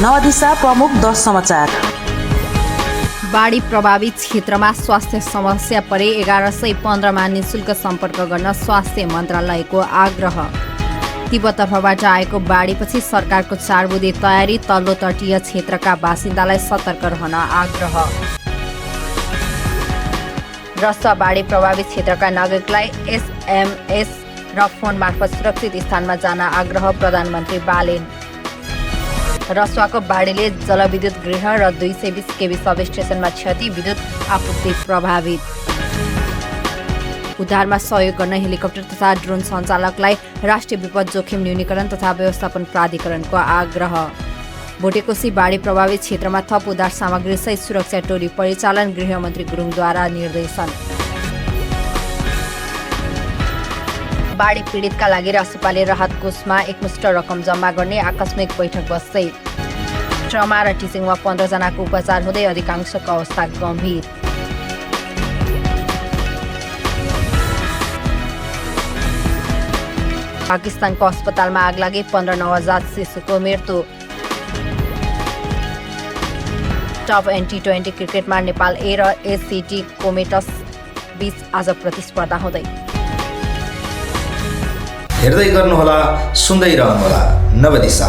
नवदिशा प्रमुख 10 समाचार। बाढी प्रभावित क्षेत्रमा स्वास्थ्य समस्या परे 1115 मा निशुल्क सम्पर्क गर्न स्वास्थ्य मन्त्रालयको आग्रह। तिब्बततर्फबाट आएको बाढीपछि सरकारको 4 बुँदे तयारी, तल्लो तटीय क्षेत्रका बासिन्दालाई सतर्क रहन आग्रह। रसुवा बाढी प्रभावित क्षेत्रका नागरिकलाई SMS र फोन मार्फत सुरक्षित स्थानमा जान आग्रह, प्रधानमन्त्री बालेन। रसुवाको बाढीले जलविद्युत गृह र 220 केबी सबस्टेसनमा क्षति, विद्युत आपूर्ति प्रभावित। उद्धारमा सहयोग गर्न हेलिकप्टर तथा ड्रोन सञ्चालकलाई राष्ट्रिय विपद जोखिम न्यूनीकरण तथा व्यवस्थापन प्राधिकरणको आग्रह। भोटेकोशी बाढी प्रभावित क्षेत्रमा थप उद्धार सामग्री सहित सुरक्षा टोली परिचालन, गृहमन्त्री गुरुङद्वारा निर्देशन। बाढी पीडितका लागि राष्ट्रपालले राहत कोषमा एकमुष्ट रकम जम्मा गर्ने आकस्मिक बैठक बस्दै। ट्रमा र टिचिङमा 15 जनाको उपचार हुँदै अधिकांशको अवस्था गम्भीर। पाकिस्तानको अस्पतालमा आग लागि 15 नवजात शिशुको मृत्यु। टप T20 क्रिकेटमा नेपाल ए र ACT कोमेटस बीच आज प्रतिस्पर्धा हुँदै। हेर्दै गर्नुहोला, सुन्दै रहनुहोला नवदिशा।